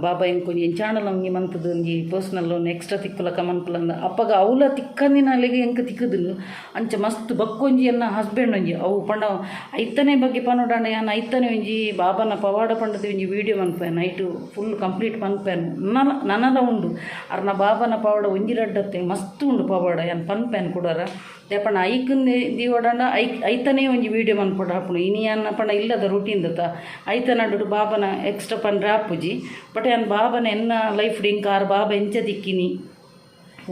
ಬಾಬಾ ಎಂಕೊಂಜಿ ಚಾನಲ್ ಒಂಜಿ ಮಂತದ್ದು ಒಂಜಿ ಪರ್ಸ್ನಲ್ ಒಂದು ಎಕ್ಸ್ಟ್ರಾ ತಿಕ್ಕಲಕ ಮನ್ಪುಲಂದ ಅಪ್ಪಗ ಅವಲ ತಿಕ್ಕಂದಿನಲ್ಲಿಗೆ ಎಂಕ ತಿಕ್ಕದನು ಅಂಚ ಮಸ್ತ್ ಬಕ್ಕೊಂಜಿ ಅನ್ನ ಹಸ್ಬೆಂಡ್ ಒಂಜಿ ಅವು ಪಂಡ ಐತನೇ ಬಗ್ಗೆ ಪನೋಡಾಂಡ ಯಾನು ಐತನೇ ಒಂಜಿ ಬಾಬಾನ ಪವಾಡ ಪಂಡದ ಒಂಜಿ ವೀಡಿಯೋ ಮನ್ಪೇನು ನೈಟು ಫುಲ್ ಕಂಪ್ಲೀಟ್ ಮನ್ಪೇನು ನನಲ ಉಂಡು ಅರ್ನ ಬಾಬಾನ ಪವಾಡ ಒಂಜಿ ರಡ್ಡತ್ತೆ ಮಸ್ತ್ ಉಂಡು ಪವಾಡ ಏನು ಪನ್ಪೇನು ಕೊಡಾರ ದೇಪಣ್ಣ ಐಕನ್ ದಿವಡಂಡ ಐತನೇ ಒಂಜಿ ವೀಡಿಯೋ ಮನ್ಪೊಡ ಹಾಪುನು ಇನಿ ಅನ್ನ ಪಂಡ ಇಲ್ಲದ ರೂಟೀನ್ ದತ್ತ ಐತನಡು ಬಾಬನ ಎಕ್ಸ್ಟ್ರಾ ಪಂಡ್ರೆ ಆಪುಜಿ ಬಟ್ ಏನು ಬಾಬನ ಎನ್ನ ಲೈಫ್ ಡಿಂಕ್ ಆರು ಬಾಬಾ ಎಂಚ ತಿಕ್ಕಿನಿ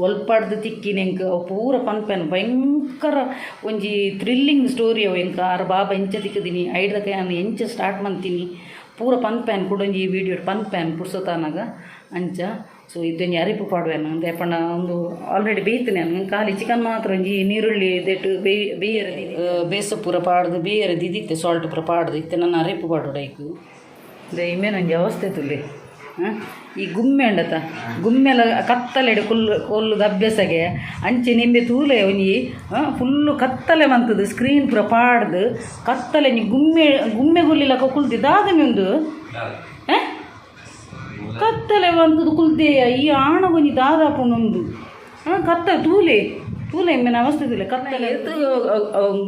ಒಲ್ಪಾಡ್ದು ತಿಕ್ಕಿನಿ ಎಂಕ ಅವು ಪೂರ ಪನ್ಪೆನ್ ಭಯಂಕರ ಒಂಜಿ ಥ್ರಿಲ್ಲಿಂಗ್ ಸ್ಟೋರಿ ಅವು ಎಂಕ ಆರು ಬಾಬಾ ಎಂಚ ತಿಕ್ಕದಿನಿ ಐಡ್ದಕ ನಾನು ಎಂಚ ಸ್ಟಾರ್ಟ್ ಮಾಡ್ತೀನಿ ಪೂರ ಪನ್ಪೇನ್ ಕುಡೊಂಜಿ ವೀಡಿಯೋ ಪನ್ಪೇನ್ ಪುಡ್ಸೋತಾನಾಗ ಅಂಚ ಸೊ ಇದೊಂದು ಅರಿಪು ಪಾಡುವೆನು ದೇಪಣ್ಣ ಒಂದು ಆಲ್ರೆಡಿ ಬೇಯ್ತೀನಿ ನಾನು ಖಾಲಿ ಚಿಕನ್ ಮಾತ್ರ ಒಂಜಿ ನೀರುಳ್ಳಿ ದೆಟ್ಟು ಬೇಯರೆ ಬೇಸ ಪೂರ ಪಾಡ್ದು ಬೇಯರೆ ದಿದಿತ್ತೆ ಸಾಲ್ಟ್ ಪೂರ ಪಾಡ್ದು ಇತ್ತೆ ನನ್ನ ಅರಿಪು ಪಾಡು ಡೈಕು ಅದೇ ಇಮೇನು ಒಂಜಿ ಅವಸ್ಥೆ ತುಲ್ಲಿ ಈ ಗುಮ್ಮೆ ಉಂಡತ ಗುಮ್ಮೆಲ ಕತ್ತಲೆಡು ಕೊಲ್ಲುದು ಅಭ್ಯಾಸಗೆ ಅಂಚೆ ನಿಂಬೆ ತೂಲೆ ಒಂಜಿ ಫುಲ್ಲು ಕತ್ತಲೆ ಮಂತದು ಸ್ಕ್ರೀನ್ ಪೂರ ಪಾಡ್ದು ಕತ್ತಲೆ ಗುಮ್ಮೆ ಗುಲ್ಲಿಲಕ ಕುಲ್ತಿದ್ದಾದಮೆ ಒಂದು ಕತ್ತಲೆ ಬಂತದು ಕುಲ್ತೆಯ ಈ ಆಣ ಒಂಜಿ ದಾದಾಪುನೊಂದು ಕತ್ತಲೆ ತೂಲೆ ಇಮ್ಮೆನ ಅವಸ್ಥೆ ತುಲೆ ಕತ್ತಲೆ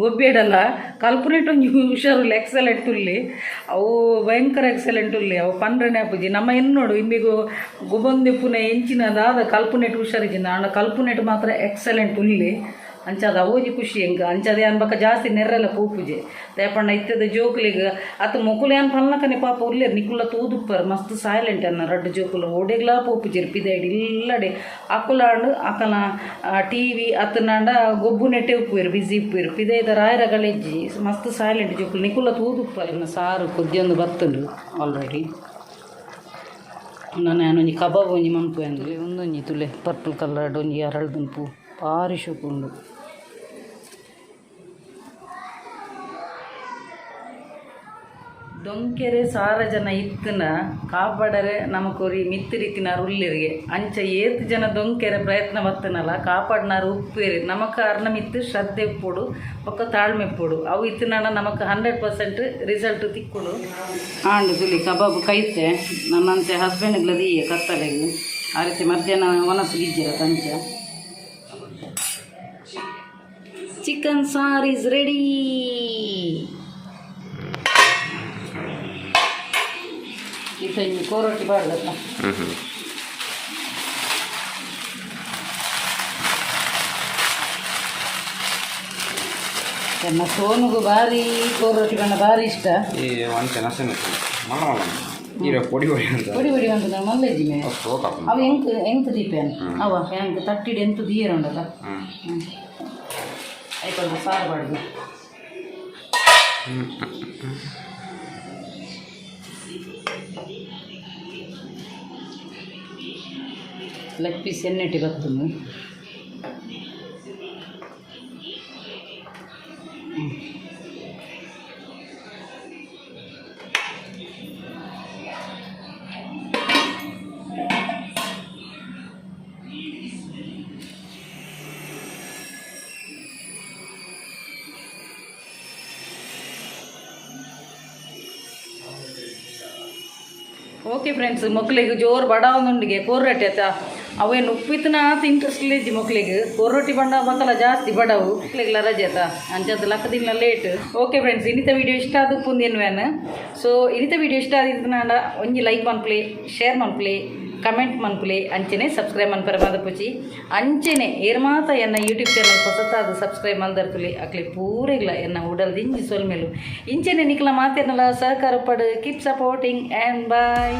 ಗೊಬ್ಬೇಡಲ್ಲ ಕಲ್ಪುನೇಟ್ ಒಂಜಿ ಹುಷಾರುಲ್ಲ ಎಕ್ಸಲೆಂಟ್ ತುಲ್ಲಿ ಅವು ಭಯಂಕರ ಎಕ್ಸಲೆಂಟ್ ಉಲ್ಲಿ ಅವು ಪಂಡ್ರನೇ ಆಪುಜಿ ನಮ್ಮ ಎನ್ನೋಡು ಇಂಬಿಗೂ ಗೊಬಂದೆ ಪುನಃ ಎಂಚಿನ ದಾದ ಕಲ್ಪುನೇಟ್ ಹುಷಾರಿಜಿನ ಆಣ ಕಲ್ಪುನೇಟ್ ಮಾತ್ರ ಎಕ್ಸಲೆಂಟ್ ಉಲ್ಲಿ ಅಂಚಾದ ಅವೋಜಿ ಖುಷಿ ಹೆಂಗೆ ಅಂಚದೆ ಅನ್ಬಕ ಜಾಸ್ತಿ ನೆರ್ರೆಲ್ಲ ಪೂಪುಜೆ ದೇಪಣ್ಣ ಇತ್ತದ ಜೋಕುಲಿಗೆ ಅತ್ತು ಮೊಕುಲು ಏನು ಪಲ್ನಕನೆ ಪಾಪ ಉರ್ಲೇರು ನಿಕುಲ ತೂದುಪ್ಪರ್ ಮಸ್ತ್ ಸೈಲೆಂಟ್ ಅನ್ನ ರಡ್ಡು ಜೋಕುಲು ಓಡೆಗ್ಲ ಪೂಪುಜಿರು ಪಿದೈಡಿ ಇಲ್ಲಡೆ ಅಕುಲಾಂಡು ಅಕಲ ಟಿ ವಿ ಅತ್ತನಾಂಡ ಗೊಬ್ಬು ನೆಟ್ಟೆ ಉಪ್ಪುರು ಬಿಸಿ ಉಪ್ಪುರು ಪಿದೈದ ರಾಯರಗಳೆಜ್ಜಿ ಮಸ್ತ್ ಸೈಲೆಂಟ್ ಜೋಕುಲು ನಿಕುಲ ತೂದುಪ್ಪರ್ ಇನ್ನು ಸಾರು ಕುದ್ದಿಯೊಂದು ಬರ್ತುಂಡು ಆಲ್ರೆಡಿ ನಾನು ಒಂಜಿ ಕಬಾಬ್ ಒಂಜಿ ಮಂಪು ಅಂದರೆ ಒಂದೊಂಜಿ ತುಲೆ ಪರ್ಪಲ್ ಕಲರ್ಡ್ ಒಂಜಿ ಅರಳ್ದುಂಪು ಭಾರಿ ಶೋಕುಂಡು ದೊಂಕೆರೆ ಸಾರ ಜನ ಇತ್ತನ ಕಾಪಾಡರೆ ನಮಕೊರಿ ಮಿತ್ತು ರೀತಿನಾರು ಉಲ್ಲಿರಿಗೆ ಅಂಚ ಏತ್ ಜನ ದೊಂಕೆರೆ ಪ್ರಯತ್ನ ಬತ್ತನಲ್ಲ ಕಾಪಾಡಿನಾರು ಉಪ್ಪೇರಿ ನಮಕ ಅರ್ನ ಮಿತ್ತು ಶ್ರದ್ಧೆ ಉಪ್ಪುಡು ಪಕ್ಕ ತಾಳ್ಮೆ ಉಪ್ಪುಡು ಅವು ಇತ್ತಿನ ನಮಕ್ 100% ರಿಸಲ್ಟ್ ತಿಕ್ಕುಡು ಆಂಡು ತುಲಿ ಕಬಾಬ್ ಕೈತೆ ನನ್ನಂತೆ ಹಸ್ಬೆಂಡ್ಗಳದಿ ಕತ್ತಲೆಗೆ ಆ ರೀತಿ ಮಧ್ಯಾಹ್ನ ಒನಸು ಗಿಜ್ಜಿರ ಕಂಚ ಚಿಕನ್ ಸಾರ್ ಇಸ್ ರೆಡಿ ಇದು ಕೋರೊಟ್ಟಿ ಬಾರ್ದಲ್ಲ ನನ್ನ ಸೋನುಗೂ ಭಾರಿ ಕೋರೊಟ್ಟಿ ಬಣ್ಣ ಭಾರಿ ಇಷ್ಟ పొడి ಅಂತ ನಾನು ಮಲ್ಲೆಜ್ಜಿ ಮೇ ಅವು ಎಂತ ದೀಪೇನು ಅವ ಹೆಂಗೆ ತಟ್ಟಿಡಿ ಎಂತ ದೀರ ಉಂಡಲ್ಲ ಆಯ್ತಲ್ಲ ಸಾರು ಬಾಡ್ದು ಲೆಗ್ ಪೀಸ್ ಎಣ್ಣೆಟ್ಟಿ ಬರ್ತದೆ ಓಕೆ ಫ್ರೆಂಡ್ಸ್ ಮಕ್ಕಳಿಗೆ ಜೋರು ಬಡವನೊಂದಿಗೆ ಕೋರೊಟ್ಟಿ ಆಯ್ತಾ ಅವೇನು ಉಪ್ಪಿತ್ತನ ಇಂಟ್ರೆಸ್ಟ್ ಇಲ್ಲಜ್ಜಿ ಮಕ್ಕಳಿಗೆ ಕೋರೊಟ್ಟಿ ಬಣ್ಣ ಮಕ್ಕಳ ಜಾಸ್ತಿ ಬಡವು ಮಕ್ಕಳಿಗೆಲ್ಲ ರಜೆ ಆಯ್ತಾ ಅಂಚದ್ದು ಲಕ್ಕದಿನ ಲೇಟ್ ಓಕೆ ಫ್ರೆಂಡ್ಸ್ ಇನ್ನಿತ ವೀಡಿಯೋ ಇಷ್ಟ ಆದ ಪುಂದೇನು ಸೊ ಇನ್ನಿತ ವೀಡಿಯೋ ಇಷ್ಟ ಆದಿದ್ದು ನಾನು ಒಂಜಿ ಲೈಕ್ ಮನ್ಪ್ಲೆ ಶೇರ್ ಮನ್ಪ್ಲೆ ಕಮೆಂಟ್ ಮನ್ಪುಲೆ ಅಂಚೆನೆ ಸಬ್ಸ್ಕ್ರೈಬ್ ಮನ್ಪರೆ ಮಾದಪುಚಿ ಅಂಚೆನೆ ಏರ್ ಮಾತ ಎನ್ನ ಯೂಟ್ಯೂಬ್ ಚಾನಲ್ ಹೊಸತಾದ ಸಬ್ಸ್ಕ್ರೈಬ್ ಮಲ್ದರ್ಪುಲಿ ಅಕ್ಲೆ ಪೂರೆಗ್ಲ ಎನ್ನ ಉಡಲ್ದು ಇಂಜಿ ಸೊಲ್ಮೇಲು ಇಂಚೆನೆ ನಿಕ್ಲ ಮಾತೇನಲ್ಲ ಸಹಕಾರ ಪಡು ಕೀಪ್ ಸಪೋರ್ಟಿಂಗ್ ಆ್ಯಂಡ್ ಬಾಯ್.